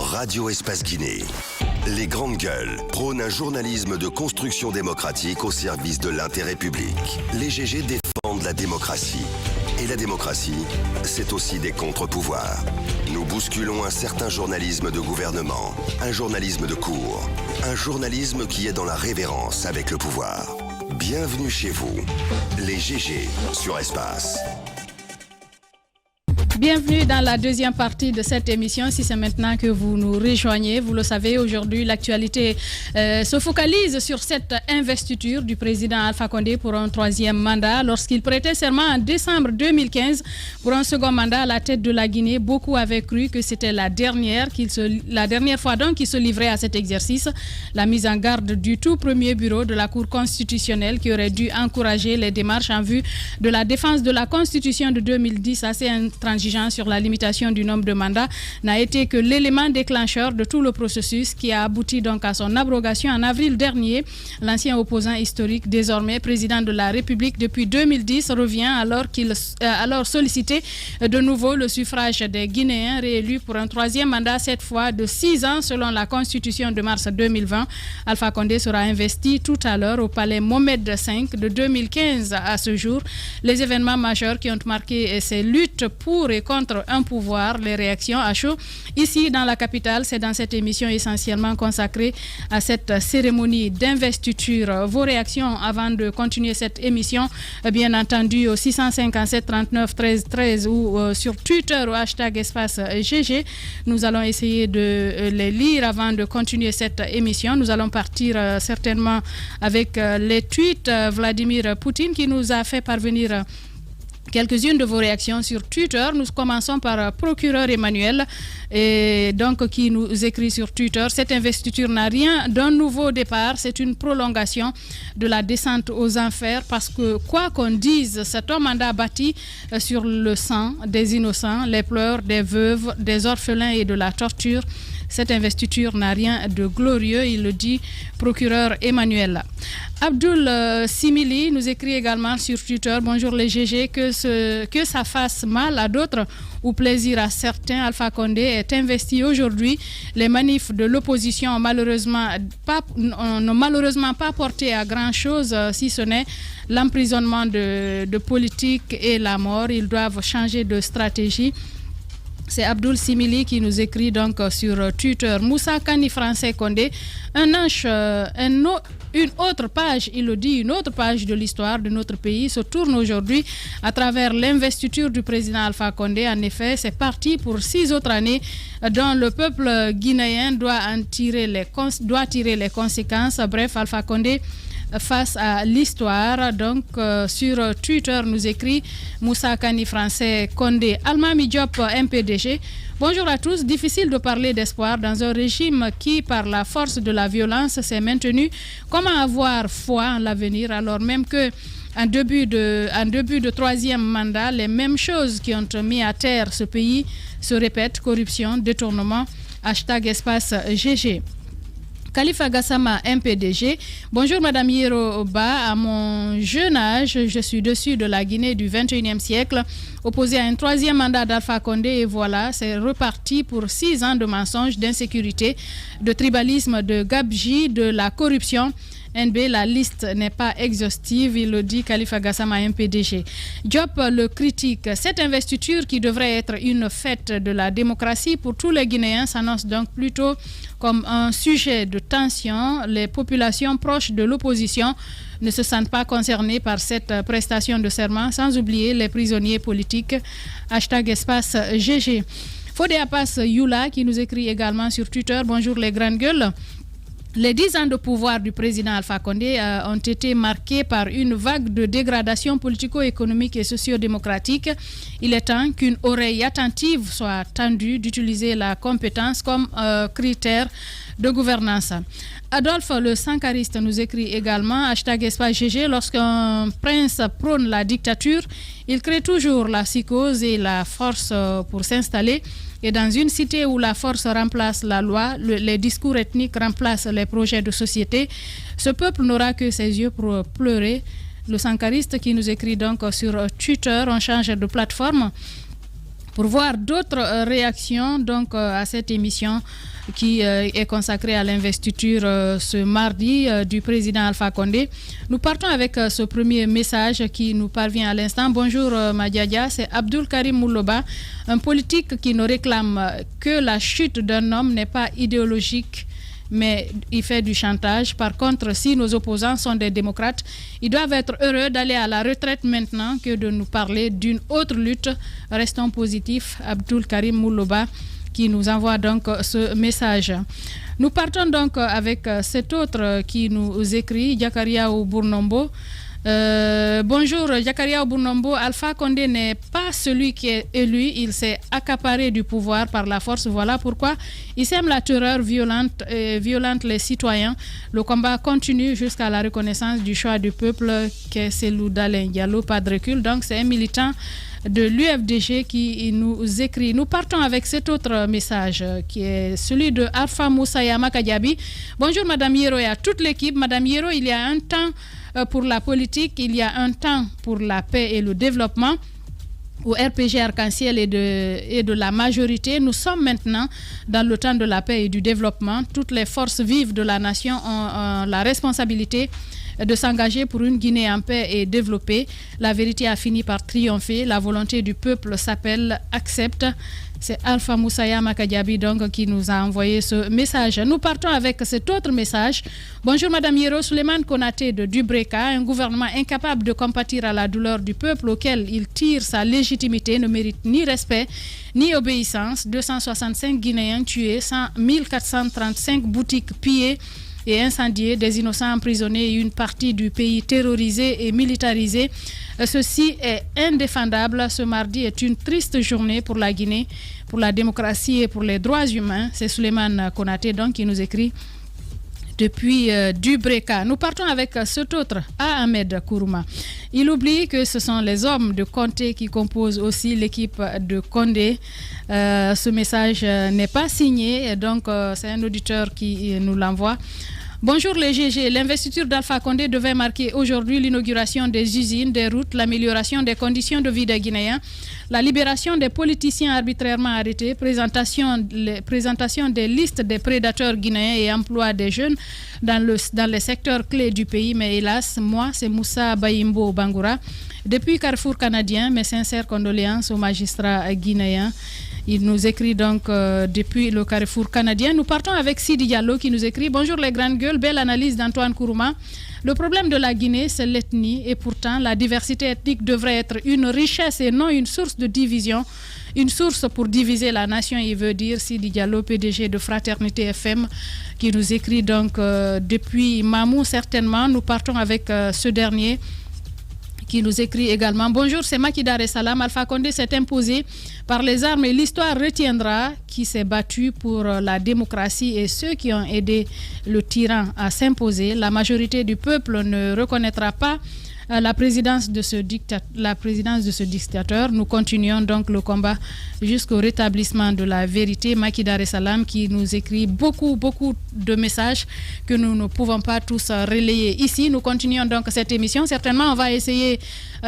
Radio Espace Guinée. Les grandes gueules prônent un journalisme de construction démocratique au service de l'intérêt public. Les GG défendent la démocratie. Et la démocratie, c'est aussi des contre-pouvoirs. Nous bousculons un certain journalisme de gouvernement, un journalisme de cour, un journalisme qui est dans la révérence avec le pouvoir. Bienvenue chez vous, les GG sur Espace. Bienvenue dans la deuxième partie de cette émission. Si c'est maintenant que vous nous rejoignez, vous le savez, aujourd'hui, l'actualité se focalise sur cette investiture du président Alpha Condé pour un troisième mandat. Lorsqu'il prêtait serment en décembre 2015 pour un second mandat à la tête de la Guinée, beaucoup avaient cru que c'était la dernière fois donc qu'il se livrait à cet exercice. La mise en garde du tout premier bureau de la Cour constitutionnelle qui aurait dû encourager les démarches en vue de la défense de la Constitution de 2010 assez intransigeante sur la limitation du nombre de mandats n'a été que l'élément déclencheur de tout le processus qui a abouti donc à son abrogation en avril dernier. L'ancien opposant historique, désormais président de la République depuis 2010, revient alors solliciter de nouveau le suffrage des Guinéens réélus pour un troisième mandat, cette fois de 6 ans selon la Constitution de mars 2020. Alpha Condé sera investi tout à l'heure au palais Mohamed V de 2015 à ce jour. Les événements majeurs qui ont marqué ces luttes pour et contre un pouvoir, les réactions à chaud ici dans la capitale. C'est dans cette émission essentiellement consacrée à cette cérémonie d'investiture. Vos réactions avant de continuer cette émission, bien entendu au 657 39 13 13 ou sur Twitter au hashtag espace GG. Nous allons essayer de les lire avant de continuer cette émission. Nous allons partir certainement avec les tweets Vladimir Poutine qui nous a fait parvenir quelques-unes de vos réactions sur Twitter. Nous commençons par procureur Emmanuel et donc qui nous écrit sur Twitter: cette investiture n'a rien d'un nouveau départ, c'est une prolongation de la descente aux enfers parce que quoi qu'on dise, c'est un mandat bâti sur le sang des innocents, les pleurs des veuves, des orphelins et de la torture. Cette investiture n'a rien de glorieux, il le dit procureur Emmanuel. Abdul Simili nous écrit également sur Twitter: bonjour les GG, que ça fasse mal à d'autres ou plaisir à certains, Alpha Condé est investi aujourd'hui. Les manifs de l'opposition n'ont malheureusement pas porté à grand-chose, si ce n'est l'emprisonnement de politique et la mort. Ils doivent changer de stratégie. C'est Abdul Simili qui nous écrit donc sur Twitter. Moussa Kani Français Condé, une autre page, il le dit, une autre page de l'histoire de notre pays se tourne aujourd'hui à travers l'investiture du président Alpha Condé. En effet, c'est parti pour 6 autres années dont le peuple guinéen doit tirer les conséquences. Bref, Alpha Condé face à l'histoire. Donc sur Twitter nous écrit Moussa Kani Français Condé. Almami Diop MPDG: bonjour à tous, difficile de parler d'espoir dans un régime qui par la force de la violence s'est maintenu. Comment avoir foi en l'avenir alors même que en début de troisième mandat, les mêmes choses qui ont mis à terre ce pays se répètent: corruption, détournement, hashtag espace GG. Khalifa Gassama MPDG: bonjour Madame Yeroba, à mon jeune âge, je suis dessus de la Guinée du 21e siècle, opposé à un troisième mandat d'Alpha Condé et voilà, c'est reparti pour 6 ans de mensonges, d'insécurité, de tribalisme, de gabegie, de la corruption. NB, la liste n'est pas exhaustive, il le dit Khalifa Gassama MPDG. Diop le critique: cette investiture qui devrait être une fête de la démocratie pour tous les Guinéens s'annonce donc plutôt comme un sujet de tension. Les populations proches de l'opposition ne se sentent pas concernées par cette prestation de serment, sans oublier les prisonniers politiques. Hashtag espace GG. Fodé Apas Yula qui nous écrit également sur Twitter: bonjour les grandes gueules. Les 10 ans de pouvoir du président Alpha Condé ont été marqués par une vague de dégradation politico-économique et socio-démocratique. Il est temps qu'une oreille attentive soit tendue d'utiliser la compétence comme critère de gouvernance. Adolphe le Sankariste nous écrit également hashtag espace GG: lorsqu'un prince prône la dictature, il crée toujours la psychose et la force pour s'installer. Et dans une cité où la force remplace la loi, les discours ethniques remplacent les projets de société, ce peuple n'aura que ses yeux pour pleurer. Le Sankariste qui nous écrit donc sur Twitter: on change de plateforme. pour voir d'autres réactions donc, à cette émission qui est consacrée à l'investiture ce mardi du président Alpha Condé. Nous partons avec ce premier message qui nous parvient à l'instant. Bonjour Madiadia, c'est Abdul Karim Mouloba, un politique qui ne réclame que la chute d'un homme n'est pas idéologique, mais il fait du chantage. Par contre, si nos opposants sont des démocrates, ils doivent être heureux d'aller à la retraite maintenant que de nous parler d'une autre lutte. Restons positifs. Abdul Karim Mouloba qui nous envoie donc ce message. Nous partons donc avec cet autre qui nous écrit, Jakaria Bournombo. Bonjour Jakaria Bournombo, Alpha Condé n'est pas celui qui est élu, il s'est accaparé du pouvoir par la force, voilà pourquoi il sème la terreur violente les citoyens. Le combat continue jusqu'à la reconnaissance du choix du peuple qu'est Selou Dalen Diallo, pas de recul. Donc c'est un militant de l'UFDG qui nous écrit. Nous partons avec cet autre message qui est celui de Alpha Moussaya Makadiabi. Bonjour Madame Yero et à toute l'équipe. Madame Yero, il y a un temps pour la politique, il y a un temps pour la paix et le développement. Au RPG Arc-en-Ciel et de la majorité, nous sommes maintenant dans le temps de la paix et du développement. Toutes les forces vives de la nation ont la responsabilité de s'engager pour une Guinée en paix et développée. La vérité a fini par triompher. La volonté du peuple s'appelle accepte. C'est Alpha Moussaya Makadiabi donc qui nous a envoyé ce message. Nous partons avec cet autre message. Bonjour Madame Yero, Souleymane Konaté de Dubreka, un gouvernement incapable de compatir à la douleur du peuple auquel il tire sa légitimité ne mérite ni respect ni obéissance. 265 Guinéens tués, 1435 boutiques pillées et incendiées, des innocents emprisonnés et une partie du pays terrorisée et militarisée. Ceci est indéfendable. Ce mardi est une triste journée pour la Guinée, pour la démocratie et pour les droits humains. C'est Souleymane Konaté donc qui nous écrit depuis Dubreka. Nous partons avec cet autre, Ahmed Kourouma. Il oublie que ce sont les hommes de Conté qui composent aussi l'équipe de Condé. Ce message n'est pas signé, donc c'est un auditeur qui nous l'envoie. Bonjour les GG, l'investiture d'Alpha Condé devait marquer aujourd'hui l'inauguration des usines, des routes, l'amélioration des conditions de vie des Guinéens, la libération des politiciens arbitrairement arrêtés, présentation des listes des prédateurs guinéens et emploi des jeunes dans les secteurs clés du pays. Mais hélas, moi, c'est Moussa Bayimbo Bangoura. Depuis Carrefour canadien, mes sincères condoléances aux magistrats guinéens. Il nous écrit donc depuis le Carrefour canadien. Nous partons avec Sidi Diallo qui nous écrit « Bonjour les grandes gueules, belle analyse d'Antoine Kourouma. Le problème de la Guinée, c'est l'ethnie et pourtant la diversité ethnique devrait être une richesse et non une source de division. Une source pour diviser la nation, il veut dire Sidi Diallo, PDG de Fraternité FM, qui nous écrit donc depuis Mamou certainement. Nous partons avec ce dernier qui nous écrit également. Bonjour, c'est Makidar et Salam. Alpha Condé s'est imposé par les armes et l'histoire retiendra qui s'est battu pour la démocratie et ceux qui ont aidé le tyran à s'imposer. La majorité du peuple ne reconnaîtra pas la présidence de ce dictateur. Nous continuons donc le combat jusqu'au rétablissement de la vérité. Makidar et Salam qui nous écrit beaucoup de messages que nous ne pouvons pas tous relayer ici. Nous continuons donc cette émission. Certainement, on va essayer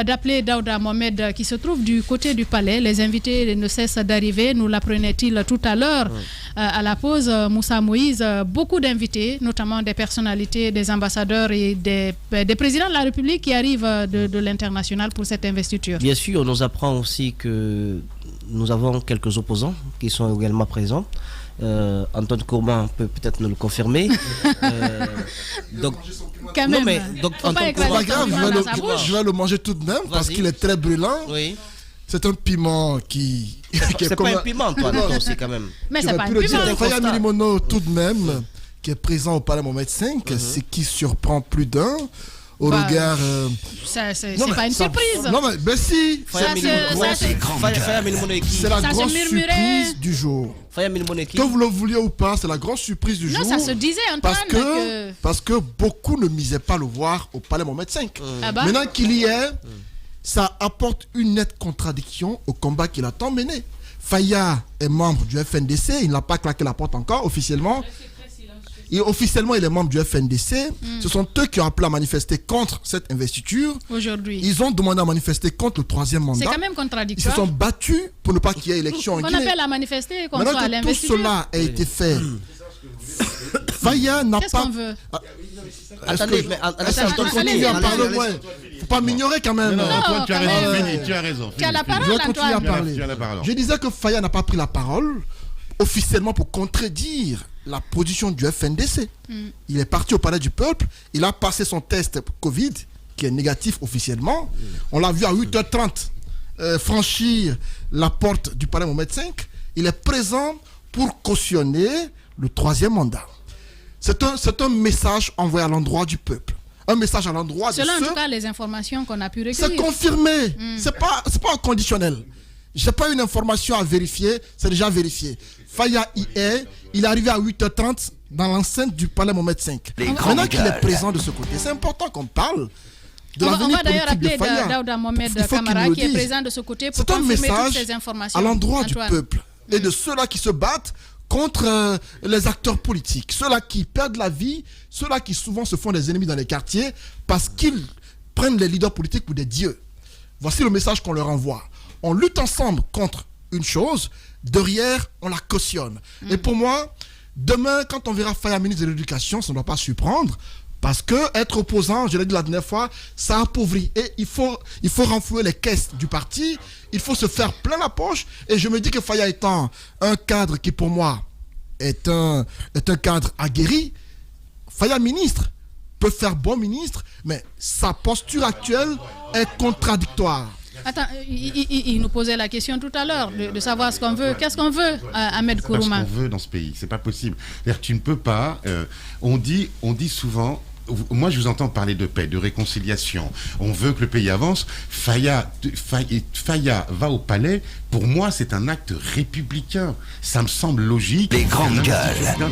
d'appeler Daouda Mohamed qui se trouve du côté du palais. Les invités ne cessent d'arriver. Nous l'apprenait-il tout à l'heure à la pause. Moussa Moïse, beaucoup d'invités, notamment des personnalités, des ambassadeurs et des présidents de la République qui arrivent de l'international pour cette investiture. Bien sûr, on nous apprend aussi que nous avons quelques opposants qui sont également présents. Antoine Kourouma peut peut-être nous le confirmer. Donc, quand même, donc Antoine Kourouma, je vais le manger tout de même parce qu'il est très brûlant. Oui. C'est un piment qui c'est pas un piment, toi, aussi, quand même. Mais c'est pas un piment. Faya Milimono, tout de même, qui est présent au Palais Mohamed V, ce qui surprend plus d'un. Au regard. C'est pas une surprise. Non, mais si. C'est la grosse surprise du jour. Que vous le vouliez ou pas, c'est la grosse surprise du jour. Non, ça se disait, Antoine. Parce que beaucoup ne misaient pas le voir au Palais Mohamed V. Maintenant qu'il y est, ça apporte une nette contradiction au combat qu'il a tant mené. Faya est membre du FNDC, il n'a pas claqué la porte encore officiellement. Et officiellement, il est membre du FNDC. Ce sont eux qui ont appelé à manifester contre cette investiture. Aujourd'hui. Ils ont demandé à manifester contre le 3e mandat. C'est quand même contradictoire. Ils se sont battus pour ne pas qu'il y ait élection en Guinée. On appelle à manifester contre Maintenant que l'investiture. tout cela a été fait, Faya n'a pas... Qu'est-ce qu'on veut? Attendez, mais Continue à parler, ouais. Faut pas m'ignorer quand même. Non, Antoine, tu as raison, tu as raison. Tu as la parole, Je vais continuer à parler. Tu as la parole. Je disais que Faya n'a pas pris la parole officiellement pour contredire la position du FNDC. Il est parti au Palais du Peuple, il a passé son test Covid, qui est négatif officiellement. On l'a vu à 8h30 franchir la porte du Palais Mohamed V. Il est présent pour cautionner le 3e mandat. C'est un message envoyé à l'endroit du peuple. Un message à l'endroit de ceux... Selon en tout cas les informations qu'on a pu recueillir. C'est confirmé. C'est pas un conditionnel. J'ai pas une information à vérifier, c'est déjà vérifié. Faya y est, il est arrivé à 8h30 dans l'enceinte du Palais Mohamed V. Maintenant qu'il est présent de ce côté, c'est important qu'on parle de on va d'ailleurs appeler appeler Daouda Mohamed Camara qui est présent de ce côté pour confirmer toutes ces informations. À l'endroit du peuple et de ceux-là qui se battent contre les acteurs politiques, ceux-là qui perdent la vie, ceux-là qui souvent se font des ennemis dans les quartiers parce qu'ils prennent les leaders politiques pour des dieux. Voici le message qu'on leur envoie. On lutte ensemble contre une chose, derrière, on la cautionne. Et pour moi, demain, quand on verra Faya ministre de l'Éducation, ça ne doit pas surprendre, parce que être opposant, je l'ai dit la dernière fois, ça appauvrit. Et il faut renflouer les caisses du parti, il faut se faire plein la poche. Et je me dis que Faya étant un cadre qui, pour moi, est un cadre aguerri, Faya ministre peut faire bon ministre, mais sa posture actuelle est contradictoire. Attends, il nous posait la question tout à l'heure de savoir ce qu'on veut. Qu'est-ce qu'on veut, Ahmed Kourouma? Ce qu'on veut dans ce pays, c'est pas possible. C'est-à-dire, tu ne peux pas. On dit souvent. Moi, je vous entends parler de paix, de réconciliation. On veut que le pays avance. Faya va au palais. Pour moi, c'est un acte républicain. Ça me semble logique. Les grandes gueules.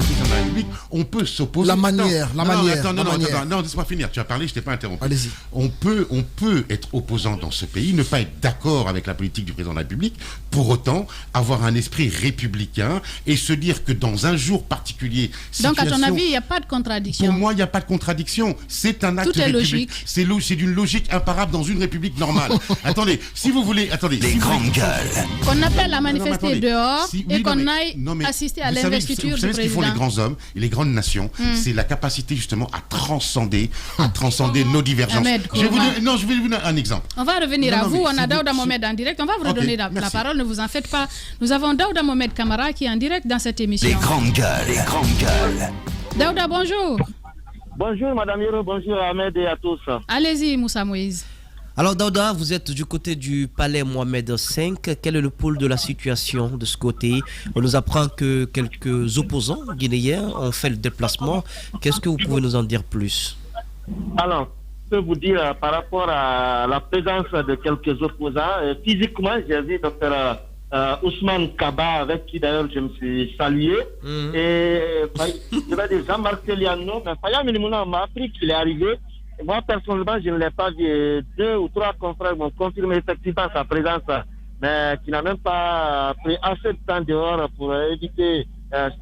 On peut s'opposer. La manière. Non, laisse-moi finir. Tu as parlé, je t'ai pas interrompu. Allez-y. On peut être opposant dans ce pays, ne pas être d'accord avec la politique du président de la République, pour autant avoir un esprit républicain et se dire que dans un jour particulier... Donc, à ton avis, il n'y a pas de contradiction? Pour moi, il n'y a pas de contradiction. C'est un acte républicain. C'est d'une logique imparable dans une république normale. Attendez, si vous voulez... Attendez. Les grandes gueules. Qu'on appelle à manifester dehors et qu'on aille assister à l'investiture du président. Vous savez ce qu'ils font les grands hommes et les grandes nations, c'est la capacité justement à transcender nos divergences. Je vais vous donner un exemple. On va revenir à vous. On a Daouda Mohamed en direct. On va vous redonner la parole. Ne vous en faites pas. Nous avons Daouda Mohamed Camara qui est en direct dans cette émission. Les grandes gueules. Les grandes gueules. Daouda, bonjour. Bonjour Madame Yoro, bonjour Ahmed et à tous. Allez-y Moussa Moïse. Alors Daouda, vous êtes du côté du palais Mohamed V. Quel est le pôle de la situation de ce côté? On nous apprend que quelques opposants guinéens ont fait le déplacement. Qu'est-ce que vous pouvez nous en dire plus? Alors, je peux vous dire par rapport à la présence de quelques opposants. Physiquement, j'ai vu Dr Ousmane Kaba, avec qui d'ailleurs je me suis salué. Et je vais dire Jean-Marc Eliano, Faya Minimouna m'a appris qu'il est arrivé. Moi, personnellement, je ne l'ai pas vu. 2 ou 3 confrères m'ont confirmé effectivement sa présence, mais qui n'a même pas pris assez de temps dehors pour éviter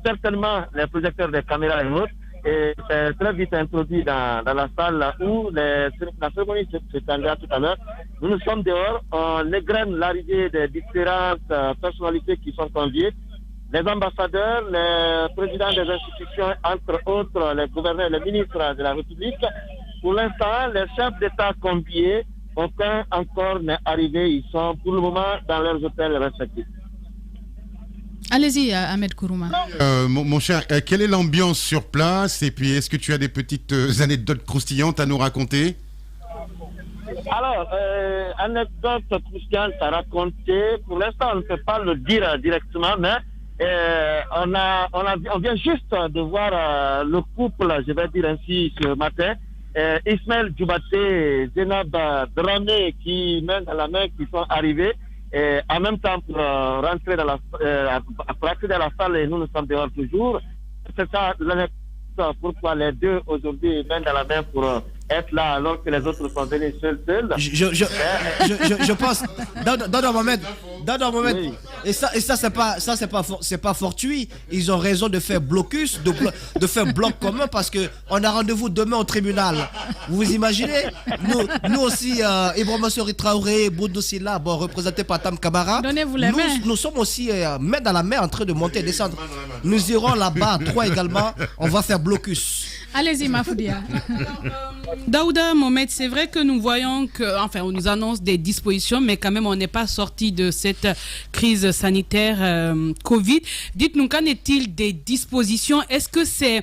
certainement les projecteurs des caméras et autres. Et c'est très vite introduit dans la salle où la cérémonie se tiendra tout à l'heure. Nous sommes dehors, on égrène l'arrivée des différentes personnalités qui sont conviées. Les ambassadeurs, les présidents des institutions, entre autres les gouverneurs et les ministres de la République. Pour l'instant, les chefs d'État conviés, aucun encore n'est arrivé. Ils sont pour le moment dans leurs hôtels respectifs. Allez-y, Ahmed Kourouma. Mon cher, quelle est l'ambiance sur place? Et puis, est-ce que tu as des petites anecdotes croustillantes à nous raconter? Alors, anecdote croustillante à raconter. Pour l'instant, on ne peut pas le dire directement, mais on vient juste de voir le couple, je vais dire ainsi, ce matin. Ismaël Djoubaté et Zénab Dramé qui main dans la main qui sont arrivés et en même temps pour rentrer dans la salle et nous sommes dehors toujours. C'est ça l'anecdote pourquoi les deux aujourd'hui main dans la main pour être là alors que les autres sont venus seuls. Je pense, dans un moment, Oui. et ça c'est pas fortuit. Ils ont raison de faire blocus, de faire bloc commun parce que on a rendez-vous demain au tribunal. Vous imaginez? Nous aussi, Ibrahima Sori Traoré, Boudou Silla, bon, représenté par Tam Kabara. Donnez-vous les mains. Nous sommes aussi main dans la main en train de monter et descendre. Nous irons là-bas, 3 également. On va faire blocus. Allez-y, Mafoudia. Daouda Mohamed, c'est vrai que nous voyons on nous annonce des dispositions, mais quand même, on n'est pas sorti de cette crise sanitaire Covid. Dites-nous, qu'en est-il des dispositions? Est-ce que c'est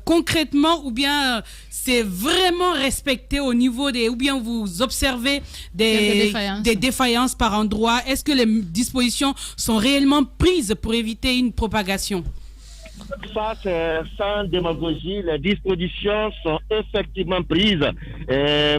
concrètement ou bien c'est vraiment respecté au niveau ou bien vous observez des défaillances par endroit? Est-ce que les dispositions sont réellement prises pour éviter une propagation? Ça, c'est sans démagogie. Les dispositions sont effectivement prises.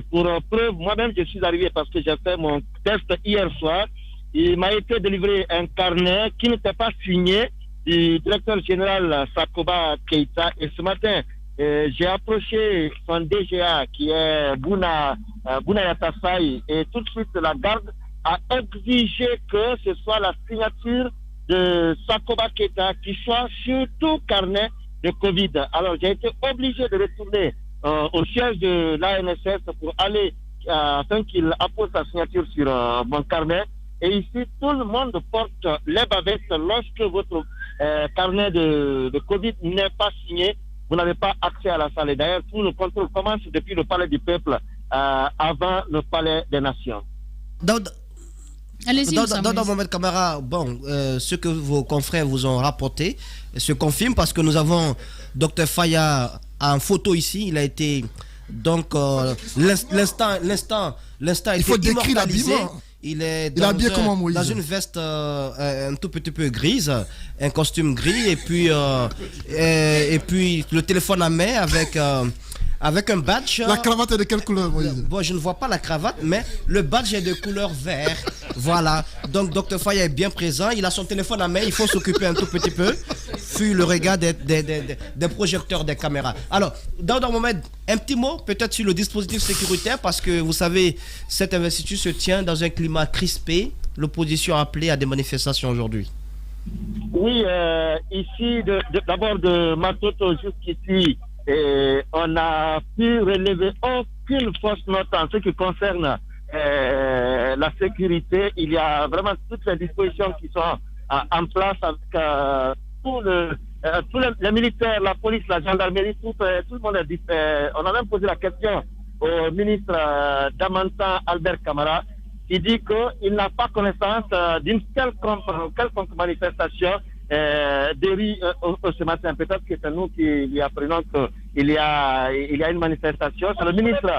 Pour preuve, moi-même, je suis arrivé parce que j'ai fait mon test hier soir. Il m'a été délivré un carnet qui n'était pas signé du directeur général Sakoba Keita. Et ce matin, j'ai approché son DGA qui est Bouna Yatassaï, et tout de suite la garde a exigé que ce soit la signature de Sakoba Keita qui soit sur tout carnet de Covid. Alors j'ai été obligé de retourner au siège de l'ANSS pour aller afin qu'il appose sa signature sur mon carnet. Et ici, tout le monde porte les bavettes lorsque votre carnet de Covid n'est pas signé. Vous n'avez pas accès à la salle. Et d'ailleurs, tout le contrôle commence depuis le palais du peuple avant le palais des nations. Allez-y, dans Mohamed Kamara, bon, ce que vos confrères vous ont rapporté se confirme parce que nous avons Dr Faya en photo ici. Il a été donc l'instant il faut décrire immortalisé. l'habillement. Il est habillé comment, Moïse? dans une veste un tout petit peu grise, un costume gris et puis le téléphone à main avec un badge. La cravate est de quelle couleur, Moïse? Bon, je ne vois pas la cravate, mais le badge est de couleur vert. Voilà. Donc, Dr Faya est bien présent. Il a son téléphone à main. Il faut s'occuper un tout petit peu. Fuit le regard des projecteurs des caméras. Alors, Daouda Mohamed, un petit mot peut-être sur le dispositif sécuritaire parce que vous savez, cette investiture se tient dans un climat crispé. L'opposition a appelé à des manifestations aujourd'hui. Oui, ici, d'abord de Matoto jusqu'ici, on n'a pu relever aucune fausse note en ce qui concerne la sécurité. Il y a vraiment toutes les dispositions qui sont en place avec tous les militaires, la police, la gendarmerie, tout le monde est dit. On a même posé la question au ministre Damantan Albert Camara qui dit qu'il n'a pas connaissance d'une quelconque manifestation ce matin. Peut-être que c'est nous qui lui apprenons qu'il y a une manifestation. C'est le ministre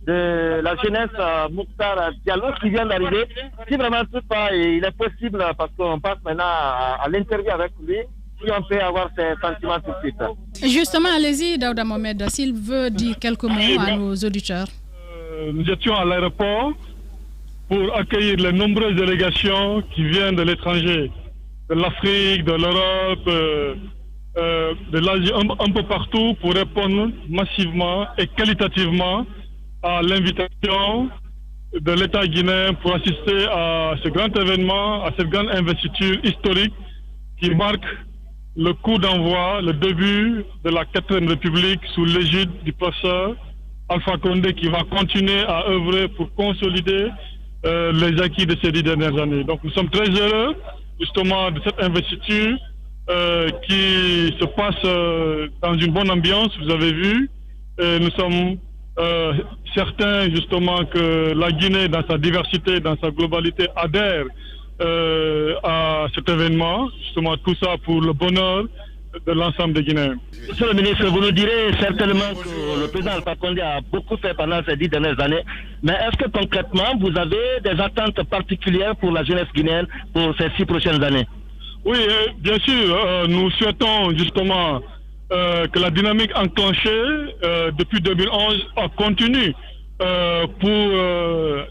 de la jeunesse, Mouktar Diallo, qui vient d'arriver. Si vraiment tout va, il est possible, parce qu'on passe maintenant à l'interview avec lui, si on peut avoir ses sentiments tout de suite. Justement, allez-y, Daouda Mohamed, s'il veut dire quelques mots à nos auditeurs. Nous étions à l'aéroport pour accueillir les nombreuses délégations qui viennent de l'étranger, de l'Afrique, de l'Europe, de l'Asie, un peu partout, pour répondre massivement et qualitativement à l'invitation de l'État guinéen pour assister à ce grand événement, à cette grande investiture historique qui marque le coup d'envoi, le début de la 4e République sous l'égide du professeur Alpha Condé, qui va continuer à œuvrer pour consolider les acquis de ces 10 dernières années. Donc nous sommes très heureux justement de cette investiture qui se passe dans une bonne ambiance, vous avez vu. Nous sommes certains justement que la Guinée, dans sa diversité, dans sa globalité, adhère à cet événement, justement tout ça pour le bonheur de l'ensemble des Guinéens. Monsieur le ministre, vous nous direz certainement que le président Alpha Condé a beaucoup fait pendant ces 10 dernières années, mais est-ce que concrètement vous avez des attentes particulières pour la jeunesse guinéenne pour ces 6 prochaines années? Oui, bien sûr, nous souhaitons justement que la dynamique enclenchée depuis 2011 continue pour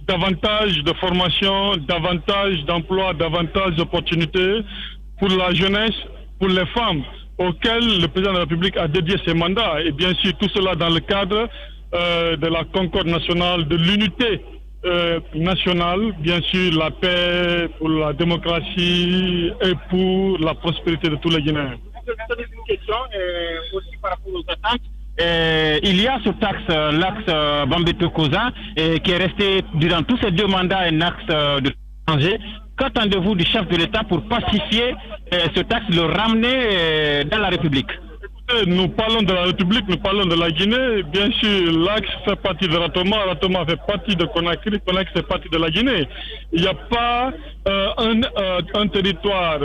davantage de formation, davantage d'emplois, davantage d'opportunités pour la jeunesse, pour les femmes auxquelles le président de la République a dédié ses mandats. Et bien sûr, tout cela dans le cadre de la concorde nationale, de l'unité nationale, bien sûr la paix, pour la démocratie et pour la prospérité de tous les Guinéens. Une question aussi par rapport aux attentes. Il y a ce axe, l'axe Bambeto-Koza, qui est resté durant tous ces 2 mandats un axe de danger. Qu'attendez-vous du chef de l'État pour pacifier ce axe, le ramener dans la République? Nous parlons de la République, nous parlons de la Guinée. Bien sûr, l'axe fait partie de Ratoma, Ratoma fait partie de Conakry, Conakry fait partie de la Guinée. Il n'y a pas un territoire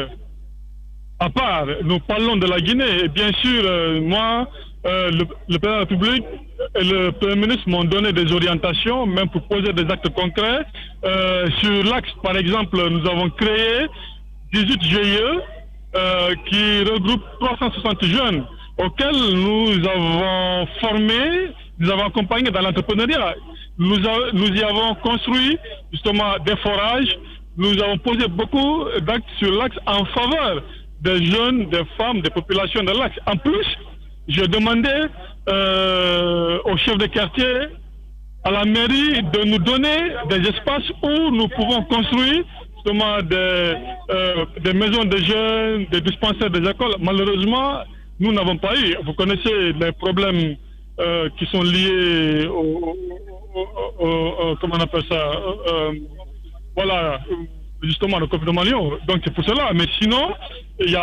à part. Nous parlons de la Guinée. Et bien sûr, moi, le président de la République et le Premier ministre m'ont donné des orientations, même pour poser des actes concrets. Sur l'axe, par exemple, nous avons créé 18 GIE qui regroupent 360 jeunes auxquels nous avons formé, nous avons accompagné dans l'entrepreneuriat. Nous y avons construit justement des forages, nous avons posé beaucoup d'actes sur l'axe en faveur des jeunes, des femmes, des populations de l'axe. En plus, j'ai demandé au chef de quartier, à la mairie, de nous donner des espaces où nous pouvons construire justement des maisons de jeunes, des dispensaires, des écoles. Malheureusement, nous n'avons pas eu. Vous connaissez les problèmes qui sont liés comment on appelle ça, voilà, justement le Covid Malion. Donc c'est pour cela. Mais sinon, il y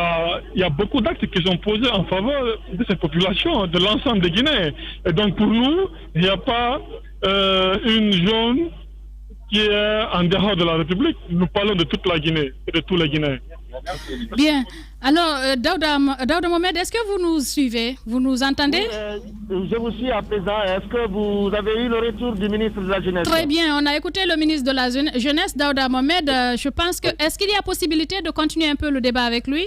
a beaucoup d'actes qui sont posés en faveur de cette population, de l'ensemble des Guinéens. Et donc pour nous, il n'y a pas une zone qui est en dehors de la République. Nous parlons de toute la Guinée et de tous les Guinéens. Bien. Alors, Daouda Mohamed, est-ce que vous nous suivez? Vous nous entendez? Je vous suis à présent. Est-ce que vous avez eu le retour du ministre de la Jeunesse? Très bien. On a écouté le ministre de la Jeunesse, Daouda Mohamed. Je pense que... Est-ce qu'il y a possibilité de continuer un peu le débat avec lui?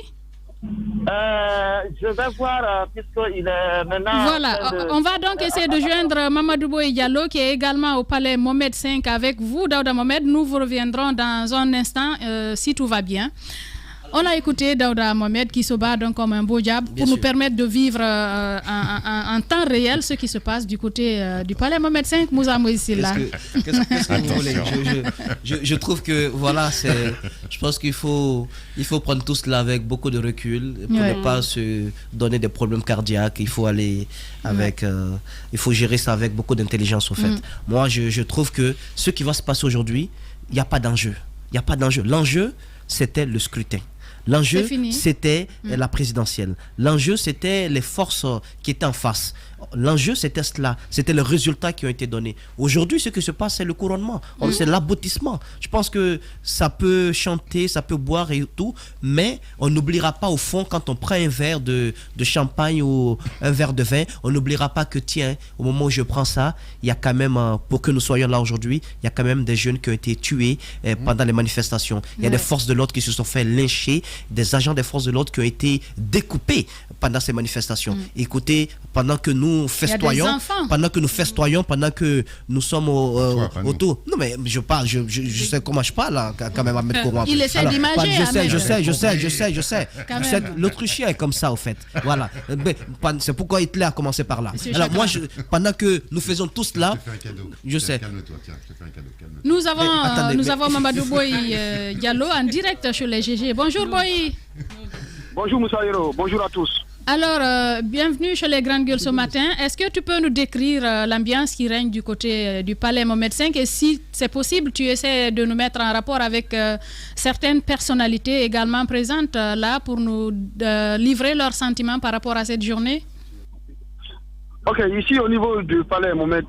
Je vais voir, puisqu'il est maintenant... Voilà, on va donc essayer de joindre Mamadou Boye Diallo, qui est également au palais Mohamed V avec vous, Daouda Mohamed. Nous vous reviendrons dans un instant, si tout va bien. On a écouté Daouda Mohamed qui se bat donc comme un beau diable pour nous permettre de vivre en temps réel ce qui se passe du côté du palais Mohamed V. Moussa Moïsila. Qu'est-ce que vous voulez? Je trouve que voilà, je pense qu'il faut prendre tout cela avec beaucoup de recul pour ne pas se donner des problèmes cardiaques. Il faut aller avec, il faut gérer ça avec beaucoup d'intelligence au fait. Moi, je trouve que ce qui va se passer aujourd'hui, il n'y a pas d'enjeu. Il n'y a pas d'enjeu. L'enjeu, c'était le scrutin. L'enjeu, c'était la présidentielle. L'enjeu, c'était les forces qui étaient en face. L'enjeu, c'était cela. C'était les résultats qui ont été donnés. Aujourd'hui, ce qui se passe, c'est le couronnement. C'est l'aboutissement. Je pense que ça peut chanter, ça peut boire et tout, mais on n'oubliera pas au fond, quand on prend un verre de champagne ou un verre de vin, on n'oubliera pas que, tiens, au moment où je prends ça, il y a quand même, pour que nous soyons là aujourd'hui, il y a quand même des jeunes qui ont été tués pendant les manifestations. Il y a des forces de l'ordre qui se sont fait lyncher, des agents des forces de l'ordre qui ont été découpés pendant ces manifestations. Écoutez, pendant que nous festoyons, pendant que nous sommes autour. Non mais je parle, je sais comment je parle là, quand même à mettre courant. Il essaie d'imager. Je sais. L'Autrichien est comme ça au fait. Voilà. C'est pourquoi Hitler a commencé par là. Alors moi, pendant que nous faisons tout cela, je sais. Calme-toi, tiens, je te fais un cadeau. Nous avons Mamadou Boye Diallo en direct chez les GG. Bonjour Boye. Bonjour Moussa Hiro, bonjour à tous. Alors, bienvenue chez les Grandes Gueules ce matin. Est-ce que tu peux nous décrire l'ambiance qui règne du côté du palais Mohamed V et si c'est possible, tu essaies de nous mettre en rapport avec certaines personnalités également présentes là pour nous livrer leurs sentiments par rapport à cette journée? Ok, ici au niveau du palais Mohamed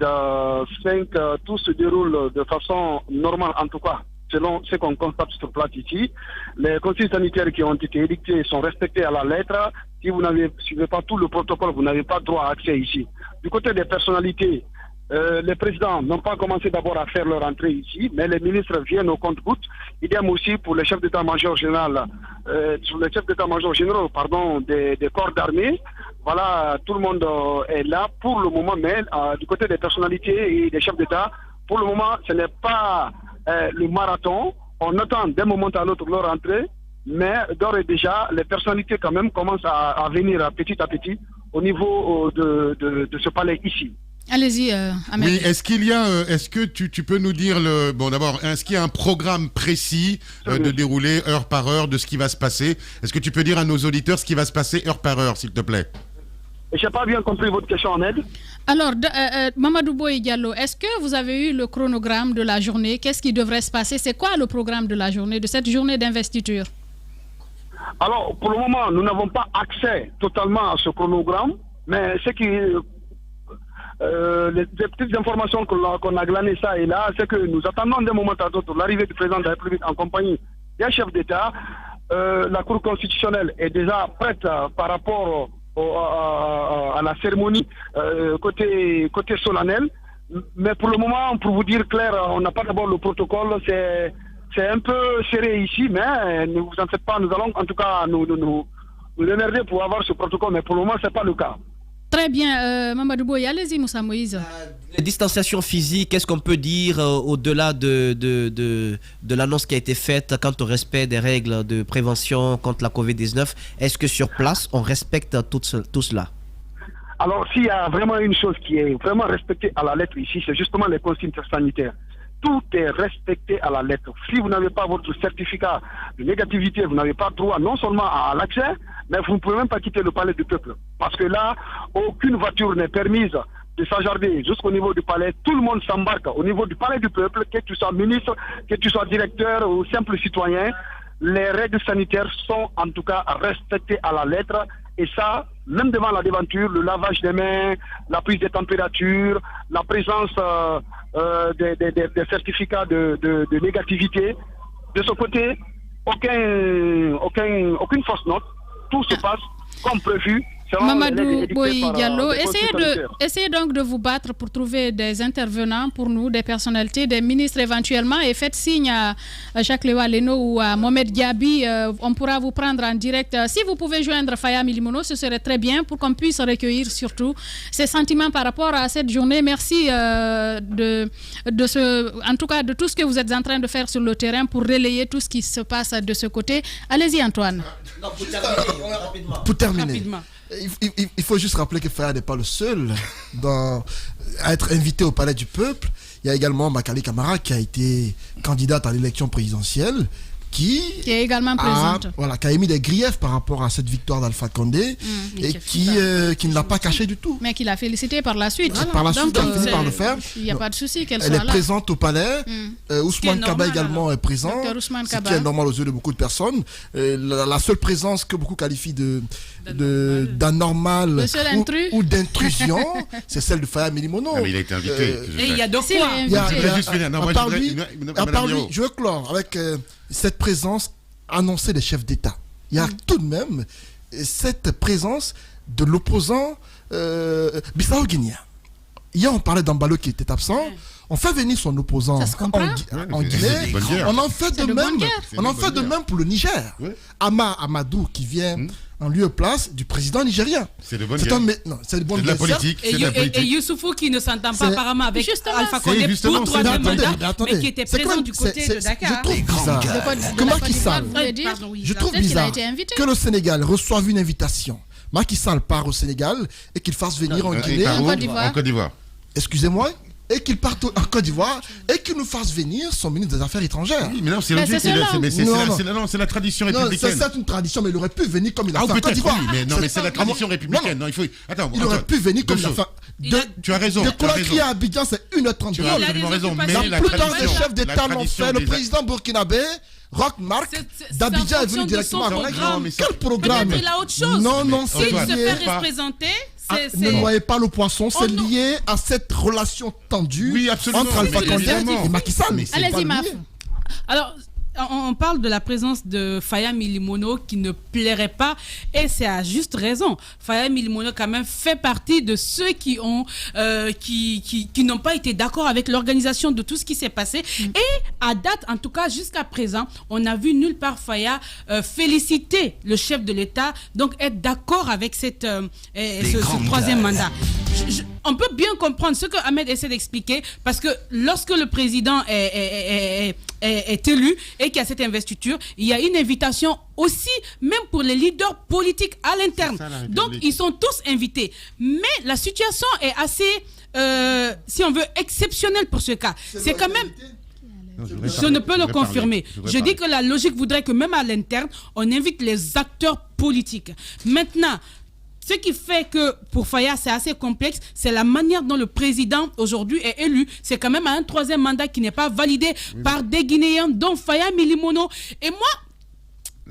V, tout se déroule de façon normale en tout cas. Selon ce qu'on constate sur place ici, les consignes sanitaires qui ont été édictées sont respectées à la lettre. Si vous n'avez suivez pas tout le protocole, vous n'avez pas droit à accès ici. Du côté des personnalités, les présidents n'ont pas commencé d'abord à faire leur entrée ici, mais les ministres viennent au compte-gouttes. Idem aussi pour les chefs d'état-major général, des corps d'armée. Voilà, tout le monde est là pour le moment, mais du côté des personnalités et des chefs d'État, pour le moment, ce n'est pas le marathon. On attend d'un moment à l'autre leur entrée, mais d'ores et déjà, les personnalités quand même commencent à venir petit à petit au niveau de ce palais ici. Allez-y, Ahmed. Oui, est-ce que tu peux nous dire bon d'abord, est-ce qu'il y a un programme précis de déroulé heure par heure de ce qui va se passer? Est-ce que tu peux dire à nos auditeurs ce qui va se passer heure par heure, s'il te plaît? Je n'ai pas bien compris votre question, Ahmed. Alors, Mamadou Boye Diallo, est-ce que vous avez eu le chronogramme de la journée? Qu'est-ce qui devrait se passer? C'est quoi le programme de la journée, de cette journée d'investiture? Alors, pour le moment, nous n'avons pas accès totalement à ce chronogramme, mais ce qui... les petites informations qu'on a glanées ça et là, c'est que nous attendons d'un moment à l'autre l'arrivée du président de la République en compagnie d'un chef d'État. La Cour constitutionnelle est déjà prête par rapport à la cérémonie côté solennel. Mais pour le moment, pour vous dire clair, on n'a pas d'abord le protocole. C'est un peu serré ici, mais ne vous en faites pas. Nous allons en tout cas nous émerger pour avoir ce protocole, mais pour le moment, ce n'est pas le cas. Très bien, Mamadou Boye, allez-y Moussa Moïse. La distanciation physique, qu'est-ce qu'on peut dire au-delà de l'annonce qui a été faite quant au respect des règles de prévention contre la Covid-19? Est-ce que sur place, on respecte tout cela? Alors, s'il y a vraiment une chose qui est vraiment respectée à la lettre ici, c'est justement les consignes sanitaires. Tout est respecté à la lettre. Si vous n'avez pas votre certificat de négativité, vous n'avez pas droit non seulement à l'accès, mais vous ne pouvez même pas quitter le palais du peuple. Parce que là, aucune voiture n'est permise de s'ajarder jusqu'au niveau du palais. Tout le monde s'embarque au niveau du palais du peuple, que tu sois ministre, que tu sois directeur ou simple citoyen. Les règles sanitaires sont en tout cas respectées à la lettre. Et ça, même devant la devanture, le lavage des mains, la prise des températures, la présence des certificats de négativité. De ce côté, aucune fausse note. Tout se passe comme prévu. Mamadou Boye Diallo, essayez donc de vous battre pour trouver des intervenants pour nous, des personnalités, des ministres éventuellement, et faites signe à Jacques Lewa Leno ou à Mohamed Diaby. On pourra vous prendre en direct. Si vous pouvez joindre Faya Milimono, ce serait très bien pour qu'on puisse recueillir surtout ses sentiments par rapport à cette journée. Merci en tout cas de tout ce que vous êtes en train de faire sur le terrain pour relayer tout ce qui se passe de ce côté. Allez-y Antoine. Non, rapidement. Pour terminer. Rapidement. Il faut juste rappeler que Faya n'est pas le seul à être invité au Palais du Peuple. Il y a également Makali Camara qui a été candidate à l'élection présidentielle, qui est également présente. Qui a émis des griefs par rapport à cette victoire d'Alpha Condé et qui ne l'a pas caché du tout. Mais qui l'a félicité par la suite. Par la suite, elle finit par le faire. Il n'y a pas de souci qu'elle soit là. Elle est présente au palais. Ousmane Kaba également est présent. Ce qui est normal aux yeux de beaucoup de personnes. La seule présence que beaucoup qualifient d'anormal ou d'intrusion, c'est celle de Faya Milimono. Il a été invité. Et il y a deux fois. Je veux clore avec cette présence annoncée des chefs d'État. Il y a tout de même cette présence de l'opposant Bissau-Guinéen. Hier, on parlait d'Ambalo qui était absent. On fait venir son opposant en Guinée. On en fait de même pour le Niger. Ama Amadou qui vient en lieu et place du président nigérien. C'est de bonne guerre. C'est de la politique. Et Youssoufou qui ne s'entend pas apparemment avec Alpha Condé pour le troisième mandat, mais qui était présent du côté de Dakar. Je trouve bizarre que Macky Sall, que le Sénégal reçoive une invitation. Macky Sall part au Sénégal et qu'il fasse venir en Guinée. En Côte d'Ivoire. Excusez-moi. Et qu'il parte en Côte d'Ivoire et qu'il nous fasse venir son ministre des Affaires étrangères. Oui, mais non, c'est logique, c'est la tradition républicaine. C'est une tradition, mais il aurait pu venir comme il a fait en Côte d'Ivoire. Mais c'est la tradition républicaine. Non, il faut. Attends, il aurait pu venir comme il a fait. Tu as raison. De Conakry à Abidjan, c'est 1h30. Tu as absolument raison. Mais la plupart des chefs d'État l'ont fait. Le président burkinabé, Roch Marc, d'Abidjan est venu directement à Conakry. Quel programme? Il a autre chose. Non, s'il se fait représenter. Ne noyez pas le poisson, c'est lié à cette relation tendue entre Alpha Condé et Macky Sall. Allez-y, Maf. Alors, on parle de la présence de Faya Milimono qui ne plairait pas, et c'est à juste raison. Faya Milimono quand même fait partie de ceux qui ont qui n'ont pas été d'accord avec l'organisation de tout ce qui s'est passé. Et à date, en tout cas jusqu'à présent, on n'a vu nulle part Faya féliciter le chef de l'État, donc être d'accord avec ce troisième mandat. On peut bien comprendre ce que Ahmed essaie d'expliquer, parce que lorsque le président est est élu et qu'il y a cette investiture, il y a une invitation aussi, même pour les leaders politiques à l'interne. Donc, ils sont tous invités. Mais la situation est assez, si on veut, exceptionnelle pour ce cas. C'est quand même... Non, je ne peux le confirmer. Je dis que la logique voudrait que même à l'interne, on invite les acteurs politiques. Maintenant, ce qui fait que pour Faya, c'est assez complexe, c'est la manière dont le président aujourd'hui est élu. C'est quand même un troisième mandat qui n'est pas validé par des Guinéens, dont Faya Milimono. Et moi,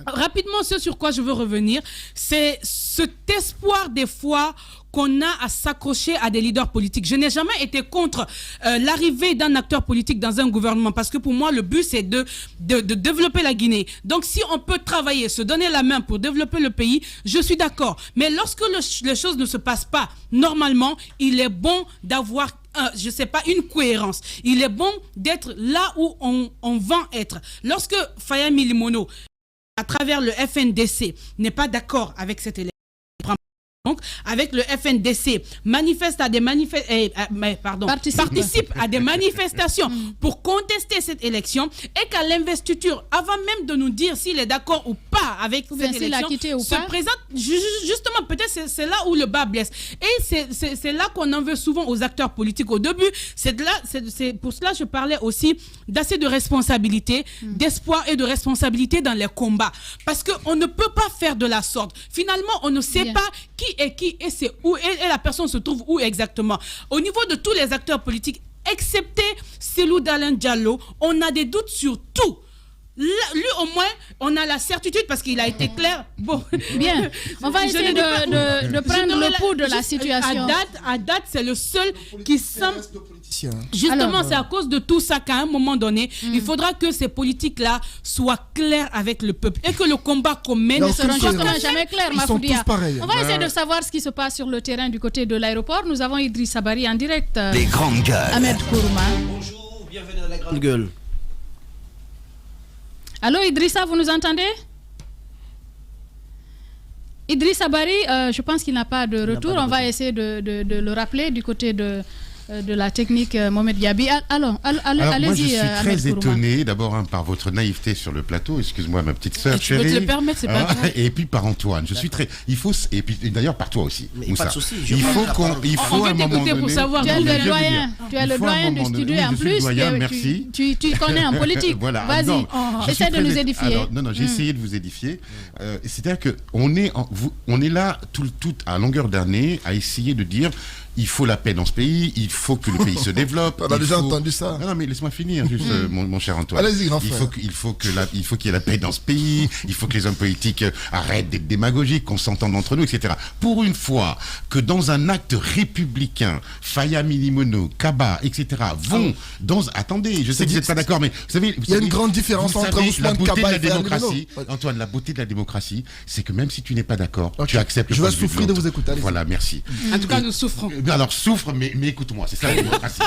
rapidement, ce sur quoi je veux revenir, c'est cet espoir des fois qu'on a à s'accrocher à des leaders politiques. Je n'ai jamais été contre l'arrivée d'un acteur politique dans un gouvernement, parce que pour moi, le but, c'est de développer la Guinée. Donc, si on peut travailler, se donner la main pour développer le pays, je suis d'accord. Mais lorsque les choses ne se passent pas normalement, il est bon d'avoir je sais pas, une cohérence. Il est bon d'être là où on va être. Lorsque Faya Milimono, à travers le FNDC, n'est pas d'accord avec cette élection, donc, avec le FNDC, participe à des manifestations pour contester cette élection, et qu'à l'investiture, avant même de nous dire s'il est d'accord ou pas avec cette élection, se présente, justement, peut-être c'est là où le bas blesse. Et c'est là qu'on en veut souvent aux acteurs politiques. Au début, c'est pour cela que je parlais aussi d'assez de responsabilité, d'espoir et de responsabilité dans les combats. Parce qu'on ne peut pas faire de la sorte. Finalement, on ne sait pas qui est qui et c'est où et la personne se trouve où exactement. Au niveau de tous les acteurs politiques, excepté Cellou Dalein Diallo, on a des doutes sur tout. Lui, au moins, on a la certitude parce qu'il a été clair. Bon, bien. On va essayer de prendre le pouls de la situation. À date, c'est le seul qui semble. Justement, c'est à cause de tout ça qu'à un moment donné, il faudra que ces politiques-là soient claires avec le peuple et que le combat qu'on mène ne sera jamais clair. Ils sont tous pareils. On va essayer de savoir ce qui se passe sur le terrain du côté de l'aéroport. Nous avons Idriss Sabari en direct. Les grandes gueules. Ahmed Kourouma. Bonjour, bienvenue dans la grande gueule. Allô Idrissa, vous nous entendez? Idriss Sabari, je pense qu'il n'a pas de retour. On va essayer de le rappeler du côté de la technique Mohamed Yabi. Alors, allez-y. Moi, je suis très étonné, d'abord par votre naïveté sur le plateau. Excuse-moi, ma petite sœur chérie. Tu peux te le permettre, c'est pas grave. Et puis par Antoine. Je suis très. Et puis d'ailleurs par toi aussi. Mais pas de souci. Il faut à un moment donné. Pour savoir. Tu es le doyen. Tu es le doyen du studio en plus. Merci. Tu connais en politique. Voilà. Vas-y. Essaie de nous édifier. Non, j'ai essayé de vous édifier. C'est-à-dire que on est là tout à longueur d'année à essayer de dire. Il faut la paix dans ce pays, il faut que le pays se développe. On a déjà entendu ça. Non, mais laisse-moi finir, juste, mon cher Antoine. Allez-y, grand frère. Il faut qu'il y ait la paix dans ce pays, il faut que les hommes politiques arrêtent d'être démagogiques, qu'on s'entende entre nous, etc. Pour une fois que dans un acte républicain, Faya Milimono, Kaba, etc. vont dans... Attendez, je sais que vous n'êtes pas d'accord, mais vous savez... Il y a une grande différence entre Ousmane Kaba et Faya Milimono. Antoine, la beauté de la démocratie, c'est que même si tu n'es pas d'accord, tu acceptes le point de vue. Je vais souffrir de vous écouter. Voilà, merci. En tout cas, nous souffrons. Alors souffre, mais écoute-moi, c'est ça la démocratie.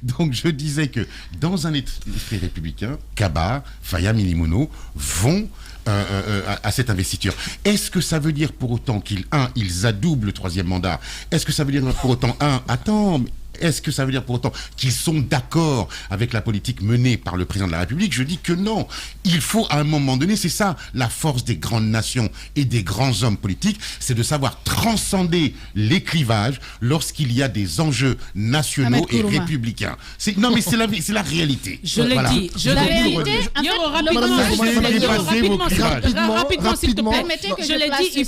Donc je disais que dans un esprit républicain, Kaba, Faya Milimono vont à cette investiture. Est-ce que ça veut dire pour autant qu'ils adoubent le troisième mandat? Est-ce que ça veut dire pour autant est-ce que ça veut dire pour autant qu'ils sont d'accord avec la politique menée par le président de la République? Je dis que non. Il faut à un moment donné, c'est ça la force des grandes nations et des grands hommes politiques, c'est de savoir transcender les clivages lorsqu'il y a des enjeux nationaux et républicains. Non mais c'est la réalité. Je l'ai dit. La réalité, rapidement s'il te plaît. Je l'ai dit, il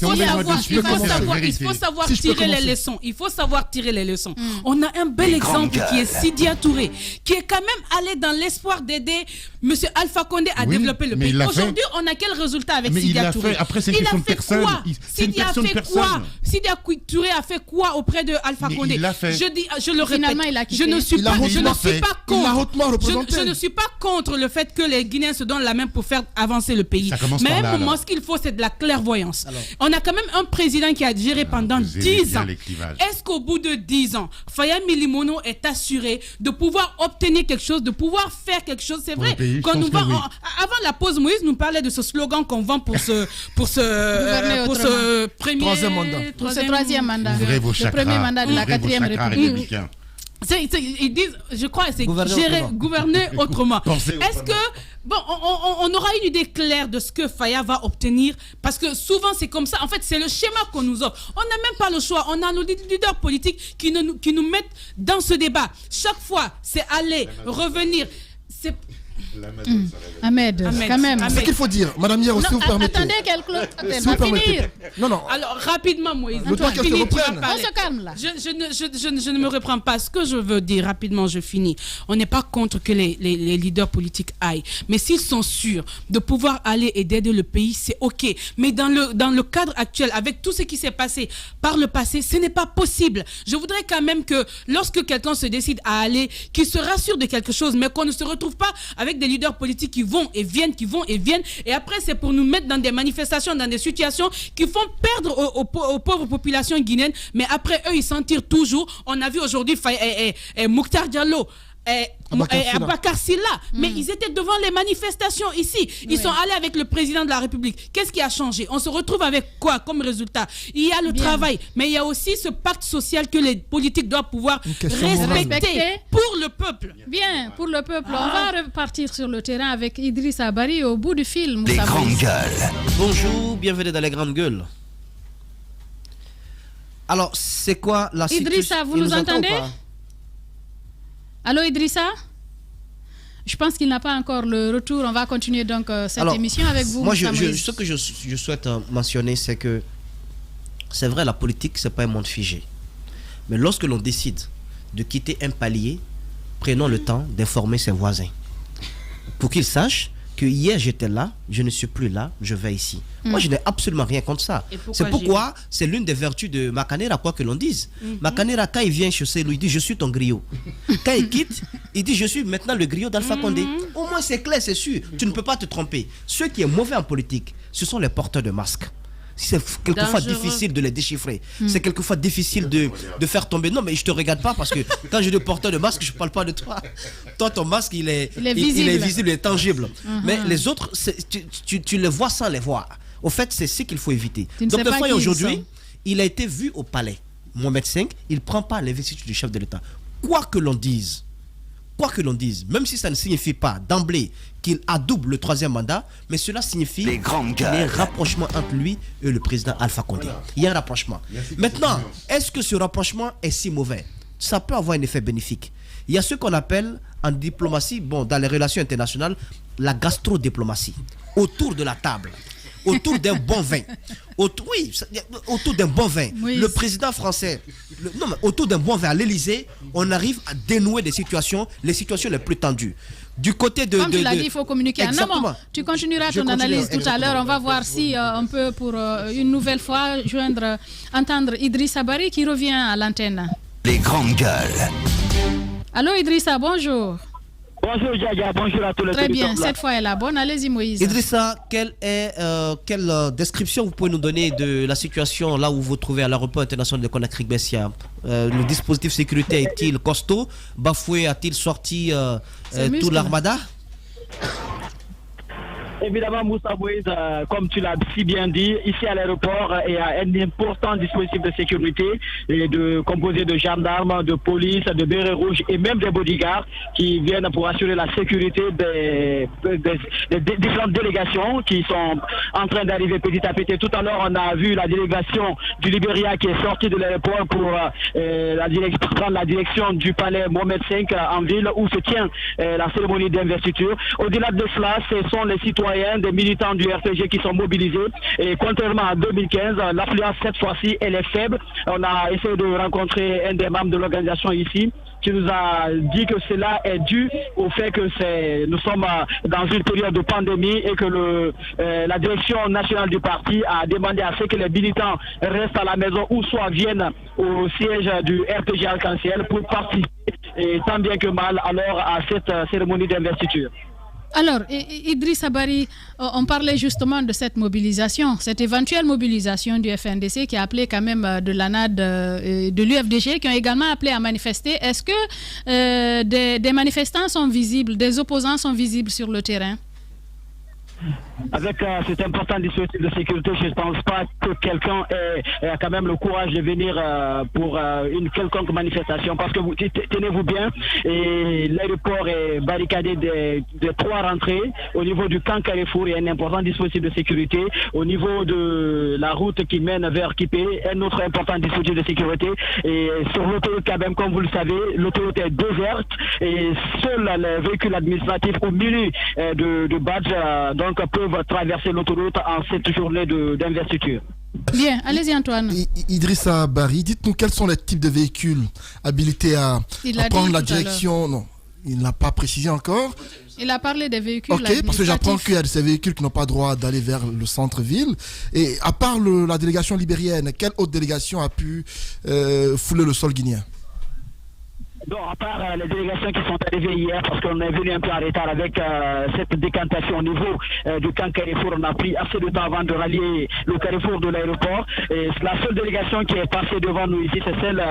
faut savoir tirer les leçons. Il faut savoir tirer les leçons. On a un bel exemple qui est Sidia Touré, qui est quand même allé dans l'espoir d'aider M. Alpha Condé à développer le pays. Aujourd'hui, on a quel résultat avec Sidia Touré? Après, c'est une question de personne. Sidia Touré a fait quoi auprès de Alpha Condé? Je le répète, je ne suis pas contre. Je ne suis pas contre le fait que les Guinéens se donnent la main pour faire avancer le pays. Mais à un moment, ce qu'il faut, c'est de la clairvoyance. On a quand même un président qui a géré pendant 10 ans. Est-ce qu'au bout de 10 ans, Faya Milimono est assuré de pouvoir obtenir quelque chose, de pouvoir faire quelque chose? C'est vrai qu'on nous vend. Avant la pause, Moïse nous parlait de ce slogan qu'on vend pour ce troisième mandat. Pour ce troisième mandat. Ouvrez vos chakras. Le premier mandat de la 4e République. Ils disent, je crois, c'est gouverner autrement. Est-ce que, bon, on aura une idée claire de ce que Faye va obtenir? Parce que souvent, c'est comme ça. En fait, c'est le schéma qu'on nous offre. On n'a même pas le choix. On a nos leaders politiques qui nous mettent dans ce débat. Chaque fois, c'est aller, revenir. C'est... Ahmed, quand même. Ce qu'il faut dire, Madame Hier, si vous permettez. Attendez qu'elle clôt. Si vous permettez. Non. Alors, rapidement, Moïse. Le temps qu'elle se reprenne. On se calme là. Je ne me reprends pas. Ce que je veux dire, rapidement, je finis. On n'est pas contre que les leaders politiques aillent. Mais s'ils sont sûrs de pouvoir aller et d'aider le pays, c'est OK. Mais dans le cadre actuel, avec tout ce qui s'est passé par le passé, ce n'est pas possible. Je voudrais quand même que lorsque quelqu'un se décide à aller, qu'il se rassure de quelque chose, mais qu'on ne se retrouve pas avec des leaders politiques qui vont et viennent, et après c'est pour nous mettre dans des manifestations, dans des situations qui font perdre aux pauvres populations guinéennes, mais après eux ils s'en tirent toujours. On a vu aujourd'hui Mokhtar Diallo, Abakar Silla, mais ils étaient devant les manifestations ici. Ils sont allés avec le président de la République. Qu'est-ce qui a changé? On se retrouve avec quoi comme résultat? Il y a le travail, mais il y a aussi ce pacte social que les politiques doivent pouvoir respecter pour le peuple. Bien, pour le peuple. On va repartir sur le terrain avec Idrissa Bari au bout du film. Les grandes gueules. Bonjour, bienvenue dans les grandes gueules. Alors, c'est quoi la situation? Idrissa, vous nous entendez? Allô Idrissa? Je pense qu'il n'a pas encore le retour. On va continuer donc cette émission avec vous. Moi, ce que je souhaite mentionner, c'est que c'est vrai, la politique, ce n'est pas un monde figé. Mais lorsque l'on décide de quitter un palier, prenons le temps d'informer ses voisins. Pour qu'ils sachent que hier j'étais là, je ne suis plus là, je vais ici. Moi, je n'ai absolument rien contre ça. C'est pourquoi c'est l'une des vertus de Makanera, quoi que l'on dise. Makanera, quand il vient chez Célou, il dit je suis ton griot. Quand il quitte, il dit je suis maintenant le griot d'Alpha Condé. Au moins c'est clair, c'est sûr. Tu ne peux pas te tromper. Ce qui est mauvais en politique, ce sont les porteurs de masques. C'est quelquefois difficile de les déchiffrer. C'est quelquefois difficile de faire tomber. Non, mais je te regarde pas parce que quand je dis porteur de masque, je parle pas de toi. Toi, ton masque, il est visible, il est tangible. Mais les autres, tu les vois sans les voir. Au fait, c'est ce qu'il faut éviter. Donc, le fait aujourd'hui, il a été vu au palais. Mohamed V, il ne prend pas l'investiture du chef de l'État. Quoi que l'on dise, même si ça ne signifie pas d'emblée qu'il adouble le 3e mandat, mais cela signifie qu'il y a un rapprochement entre lui et le président Alpha Condé. Il y a un rapprochement. Maintenant, est-ce que ce rapprochement est si mauvais? Ça peut avoir un effet bénéfique. Il y a ce qu'on appelle en diplomatie, dans les relations internationales, la gastrodiplomatie. Autour de la table, autour d'un bon vin. Autour d'un bon vin. Oui. Le président français, autour d'un bon vin à l'Élysée, on arrive à dénouer les situations les plus tendues. Du côté de... Comme tu l'as dit, il faut communiquer. Exactement. Tu continueras ton analyse tout à l'heure. On va voir si on peut, pour une nouvelle fois, entendre Idrissa Bari qui revient à l'antenne. Les grandes gueules. Allô Idrissa, bonjour. Bonjour Jaja, bonjour à tous les Très bien, cette fois est la bonne. Allez-y Moïse. Idrissa, quelle description vous pouvez nous donner de la situation là où vous vous trouvez à l'aéroport international de Conakry-Bessia? Le dispositif sécurité est-il costaud? Bafoué a-t-il sorti toute l'armada? Évidemment, Moussa Moïse, comme tu l'as si bien dit, ici à l'aéroport, il y a un important dispositif de sécurité composé de gendarmes, de police, de bérets rouges et même des bodyguards qui viennent pour assurer la sécurité des différentes délégations qui sont en train d'arriver petit à petit. Tout à l'heure, on a vu la délégation du Libéria qui est sortie de l'aéroport pour prendre la direction du palais Mohamed V en ville où se tient la cérémonie d'investiture. Au-delà de cela, ce sont les citoyens, des militants du RTG qui sont mobilisés. Et contrairement à 2015, l'affluence cette fois-ci, elle est faible. On a essayé de rencontrer un des membres de l'organisation ici qui nous a dit que cela est dû au fait que nous sommes dans une période de pandémie et que la direction nationale du parti a demandé à ce que les militants restent à la maison ou soit viennent au siège du RTG Arc-en-Ciel pour participer tant bien que mal alors à cette cérémonie d'investiture. Alors, Idrissa Bari, on parlait justement de cette mobilisation, cette éventuelle mobilisation du FNDC qui a appelé quand même de l'ANAD, de l'UFDG, qui ont également appelé à manifester. Est-ce que des manifestants sont visibles, des opposants sont visibles sur le terrain? avec cet important dispositif de sécurité, je ne pense pas que quelqu'un ait quand même le courage de venir pour une quelconque manifestation. Parce que tenez-vous bien, et l'aéroport est barricadé de 3 rentrées. Au niveau du camp Carrefour, il y a un important dispositif de sécurité. Au niveau de la route qui mène vers Kipé, un autre important dispositif de sécurité. Et sur l'autoroute, quand même, comme vous le savez, l'autoroute est déserte et seuls les véhicules administratifs au milieu de badge donc peuvent traverser l'autoroute en cette journée d'investiture. Bien, allez-y Antoine. Idrissa Bari, dites-nous quels sont les types de véhicules habilités à prendre la direction. Non, il n'a pas précisé encore. Il a parlé des véhicules. Ok, parce que j'apprends qu'il y a ces véhicules qui n'ont pas droit d'aller vers le centre-ville. Et à part la délégation libérienne, quelle autre délégation a pu fouler le sol guinéen? Donc, à part les délégations qui sont arrivées hier, parce qu'on est venu un peu en retard avec cette décantation au niveau du camp Carrefour, on a pris assez de temps avant de rallier le Carrefour de l'aéroport. Et la seule délégation qui est passée devant nous ici, c'est celle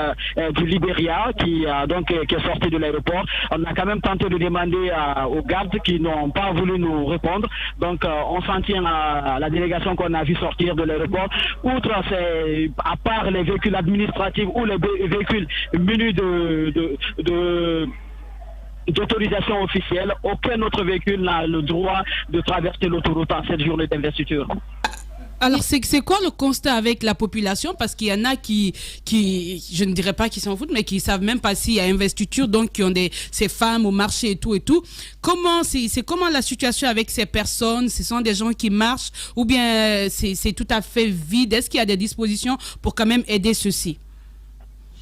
du Libéria, qui est sortie de l'aéroport. On a quand même tenté de demander aux gardes qui n'ont pas voulu nous répondre. Donc, on s'en tient à la délégation qu'on a vu sortir de l'aéroport. Outre, à part les véhicules administratifs ou les véhicules munis d'autorisation officielle, aucun autre véhicule n'a le droit de traverser l'autoroute en cette journée d'investiture. Alors, c'est quoi le constat avec la population? Parce qu'il y en a qui, je ne dirais pas qu'ils s'en foutent, mais qui ne savent même pas s'il y a investiture, donc qui ont ces femmes au marché et tout. C'est comment la situation avec ces personnes? Ce sont des gens qui marchent ou bien c'est tout à fait vide? Est-ce qu'il y a des dispositions pour quand même aider ceux-ci?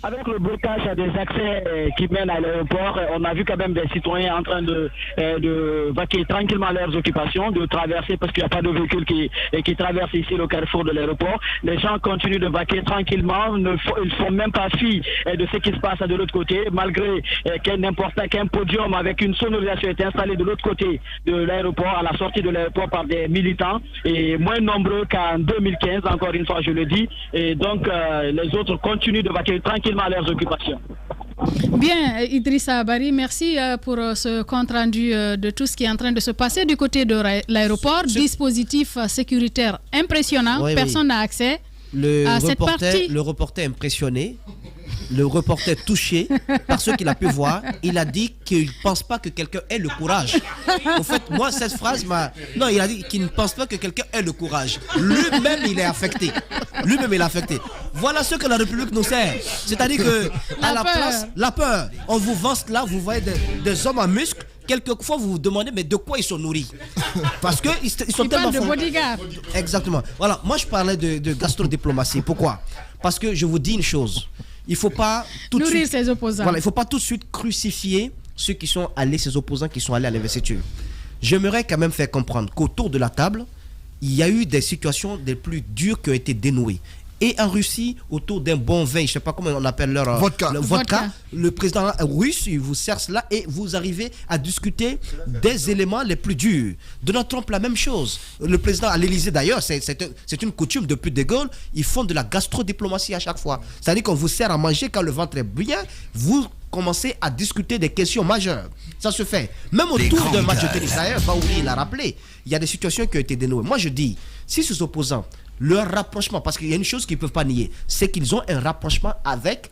Avec le blocage des accès qui mènent à l'aéroport, on a vu quand même des citoyens en train de vaquer tranquillement leurs occupations, de traverser parce qu'il n'y a pas de véhicule qui traverse ici le carrefour de l'aéroport. Les gens continuent de vaquer tranquillement, ils ne font même pas fi de ce qui se passe de l'autre côté, malgré qu'un podium avec une sonorisation est installé de l'autre côté de l'aéroport, à la sortie de l'aéroport par des militants, et moins nombreux qu'en 2015, encore une fois je le dis, et donc les autres continuent de vaquer tranquillement à leurs occupations. Bien, Idrissa Bari, merci pour ce compte rendu de tout ce qui est en train de se passer du côté de l'aéroport. Dispositif sécuritaire impressionnant, personne n'a accès à cette partie. Le reporter est impressionné, le reporter touché par ce qu'il a pu voir. Il a dit qu'il ne pense pas que quelqu'un ait le courage. En fait, moi, cette phrase m'a... Non, il a dit qu'il ne pense pas que quelqu'un ait le courage. Lui-même, il est affecté. Voilà ce que la République nous sert. C'est-à-dire que à la place, la peur. On vous vend là, vous voyez des hommes en muscles. Quelquefois, vous vous demandez, mais de quoi ils sont nourris? Parce qu'ils sont tellement forts. De bodyguard. Exactement. Voilà, moi, je parlais de gastrodiplomatie. Pourquoi? Parce que je vous dis une chose. Il ne faut pas tout nourrir de suite, ses opposants. Voilà, il ne faut pas tout de suite crucifier ceux qui sont allés, ces opposants qui sont allés à l'investiture. J'aimerais quand même faire comprendre qu'autour de la table, il y a eu des situations les plus dures qui ont été dénouées. Et en Russie, autour d'un bon vin, je ne sais pas comment on appelle leur vodka, le président russe, il vous sert cela et vous arrivez à discuter des éléments les plus durs. Donald Trump, la même chose. Le président à l'Élysée, d'ailleurs, c'est une coutume depuis De Gaulle, ils font de la gastrodiplomatie à chaque fois. C'est-à-dire qu'on vous sert à manger quand le ventre est bien, vous commencez à discuter des questions majeures. Ça se fait. Même autour d'un match de tennis, d'ailleurs, Baouli l'a rappelé, il y a des situations qui ont été dénouées. Moi, je dis, si ces opposants, leur rapprochement, parce qu'il y a une chose qu'ils ne peuvent pas nier, c'est qu'ils ont un rapprochement avec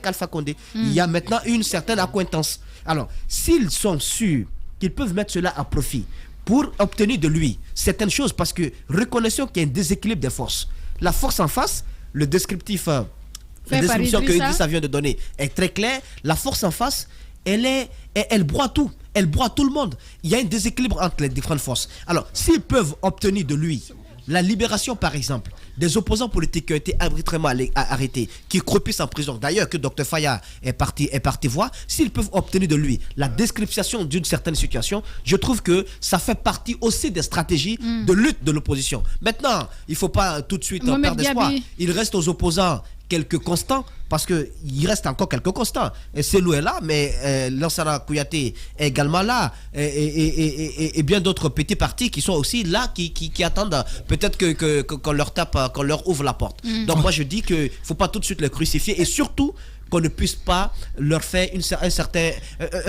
Alpha Condé. Il y a maintenant une certaine accointance. Alors, s'ils sont sûrs qu'ils peuvent mettre cela à profit pour obtenir de lui certaines choses, parce que reconnaissons qu'il y a un déséquilibre des forces. La force en face, le descriptif, la description que Idrissa vient de donner est très claire. La force en face, elle broie tout. Elle broie tout le monde. Il y a un déséquilibre entre les différentes forces. Alors, s'ils peuvent obtenir de lui la libération, par exemple, des opposants politiques qui ont été arbitrairement arrêtés, qui croupissent en prison, d'ailleurs que Dr Faya est parti voir, s'ils peuvent obtenir de lui la description d'une certaine situation, je trouve que ça fait partie aussi des stratégies de lutte de l'opposition. Maintenant, il ne faut pas tout de suite perdre d'espoir. Il reste aux opposants quelques constants, parce qu'il reste encore quelques constants. Et Selou est là, mais Lansana Kouyaté est également là, et bien d'autres petits partis qui sont aussi là, qui attendent peut-être qu'on leur tape, qu'on leur ouvre la porte. Donc moi je dis qu'il ne faut pas tout de suite les crucifier, et surtout qu'on ne puisse pas leur faire un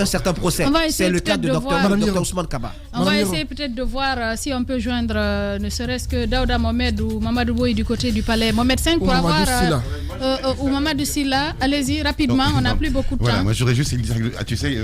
certain procès. C'est le cas de Dr Ousmane Kaba. On va essayer peut-être de voir si on peut joindre ne serait-ce que Daouda Mohamed ou Mamadou Boy du côté du palais. Mohamed 5 pour avoir ou Mamadou Silla. Allez-y rapidement, on n'a plus beaucoup de temps. Moi j'aurais juste, tu sais,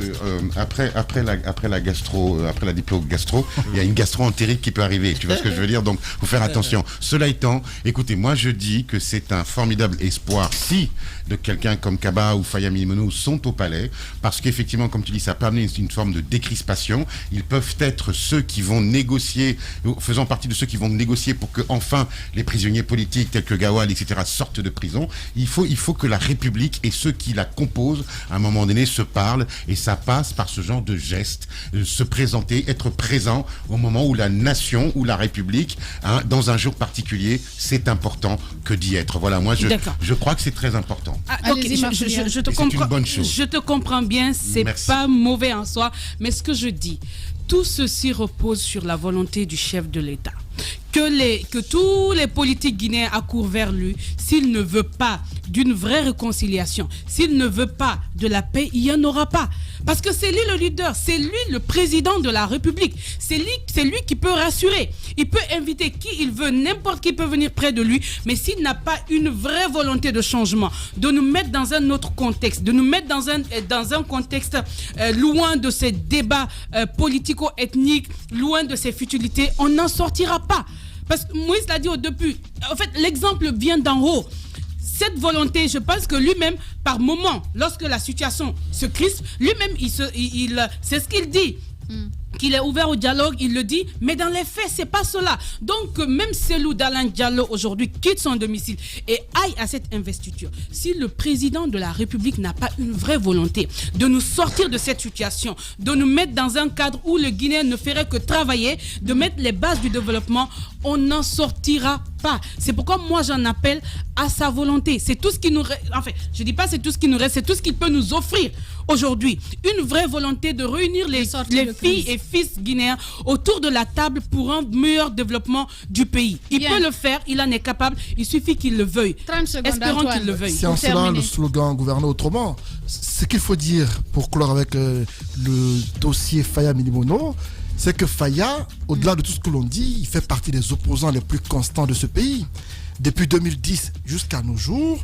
après la gastro, après la diplo gastro, il y a une gastro-entérite qui peut arriver. Tu vois ce que je veux dire? Donc faut faire attention. Cela étant, écoutez, moi je dis que c'est un formidable espoir si de quelqu'un comme Kaba ou Faya Milimono sont au palais, parce qu'effectivement, comme tu dis, ça peut amener une forme de décrispation. Ils peuvent être ceux qui vont négocier, faisant partie de ceux qui vont négocier pour que enfin les prisonniers politiques tels que Gawal, etc., sortent de prison. Il faut que la République et ceux qui la composent, à un moment donné, se parlent, et ça passe par ce genre de gestes, se présenter, être présent au moment où la nation ou la République, dans un jour particulier, c'est important que d'y être. Voilà, moi je crois que c'est très important. Je te comprends. C'est une bonne chose. Je te comprends bien, c'est pas mauvais en soi, mais ce que je dis, tout ceci repose sur la volonté du chef de l'État. Que tous les politiques guinéens accourent vers lui. S'il ne veut pas d'une vraie réconciliation, s'il ne veut pas de la paix, il n'y en aura pas. Parce que c'est lui le leader, c'est lui le président de la République. C'est lui qui peut rassurer. Il peut inviter qui il veut, n'importe qui peut venir près de lui. Mais s'il n'a pas une vraie volonté de changement, de nous mettre dans un autre contexte, de nous mettre dans un contexte loin de ces débats politico-ethniques, loin de ces futilités, on n'en sortira pas. Parce que Moïse l'a dit au début. En fait, l'exemple vient d'en haut. Cette volonté, je pense que lui-même, par moment, lorsque la situation se crispe, lui-même, c'est ce qu'il dit. Qu'il est ouvert au dialogue, il le dit, mais dans les faits, c'est pas cela. Donc, même Selou Dalein Diallo, aujourd'hui, quitte son domicile et aille à cette investiture. Si le président de la République n'a pas une vraie volonté de nous sortir de cette situation, de nous mettre dans un cadre où le Guinéen ne ferait que travailler, de mettre les bases du développement, on n'en sortira pas. C'est pourquoi moi, j'en appelle à sa volonté. C'est tout ce qui nous reste. Enfin, je dis pas c'est tout ce qui nous reste, c'est tout ce qu'il peut nous offrir aujourd'hui. Une vraie volonté de réunir les filles et fils guinéens autour de la table pour un meilleur développement du pays. Il peut le faire, il en est capable, il suffit qu'il le veuille. 30 secondes, espérons qu'il le veuille. C'est en cela le slogan gouverner autrement. Ce qu'il faut dire pour clore avec le dossier Faya Milimono, c'est que Faya, au-delà de tout ce que l'on dit, il fait partie des opposants les plus constants de ce pays. Depuis 2010 jusqu'à nos jours,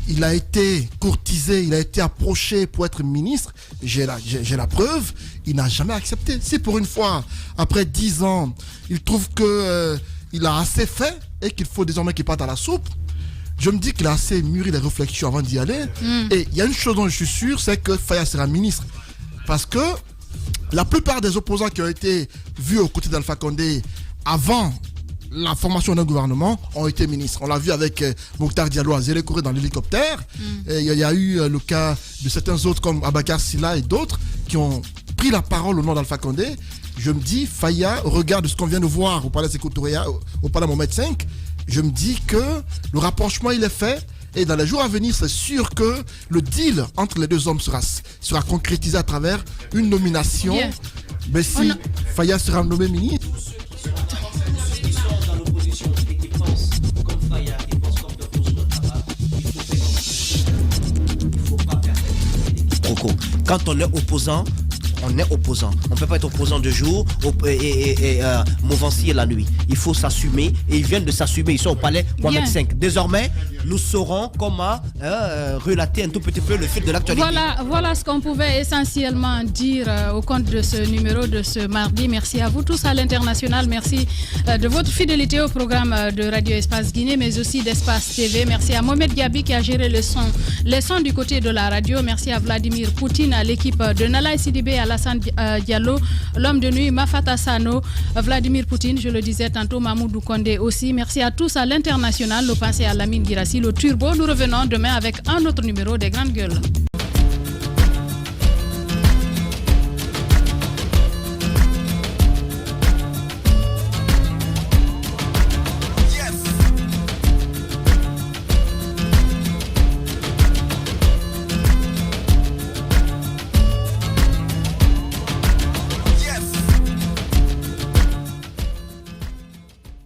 il a été courtisé, il a été approché pour être ministre. J'ai la preuve, il n'a jamais accepté. Si pour une fois, après 10 ans, il trouve qu'il a assez fait et qu'il faut désormais qu'il parte à la soupe, je me dis qu'il a assez mûri les réflexions avant d'y aller. Et il y a une chose dont je suis sûr, c'est que Faya sera ministre. Parce que la plupart des opposants qui ont été vus aux côtés d'Alpha Condé avant la formation d'un gouvernement ont été ministres. On l'a vu avec Mokhtar Diallo à Zélékoré dans l'hélicoptère. Il y a eu le cas de certains autres comme Abakar Silla et d'autres qui ont pris la parole au nom d'Alpha Condé. Je me dis, Faya, au regard de ce qu'on vient de voir au Palais Sékou Touré, au Palais Mohamed V, je me dis que le rapprochement il est fait. Et dans les jours à venir, c'est sûr que le deal entre les deux hommes sera concrétisé à travers une nomination. Bien. Mais si Faya sera nommé ministre... Quand on est opposant, on est opposant. On ne peut pas être opposant de jour et mouvancier la nuit. Il faut s'assumer et ils viennent de s'assumer. Ils sont au palais Mohamed V. Désormais, nous saurons comment relater un tout petit peu le fil de l'actualité. Voilà ce qu'on pouvait essentiellement dire au compte de ce numéro de ce mardi. Merci à vous tous à l'international. Merci de votre fidélité au programme de Radio Espace Guinée, mais aussi d'Espace TV. Merci à Mohamed Gabi qui a géré les sons du côté de la radio. Merci à Vladimir Poutine, à l'équipe de Nalaï Sidibé, à Alassane Diallo, l'homme de nuit, Mafata Sano, Vladimir Poutine, je le disais tantôt, Mamoudou Kondé aussi. Merci à tous à l'international. Nous passons à Lamine Girassi, le turbo. Nous revenons demain avec un autre numéro des Grandes Gueules.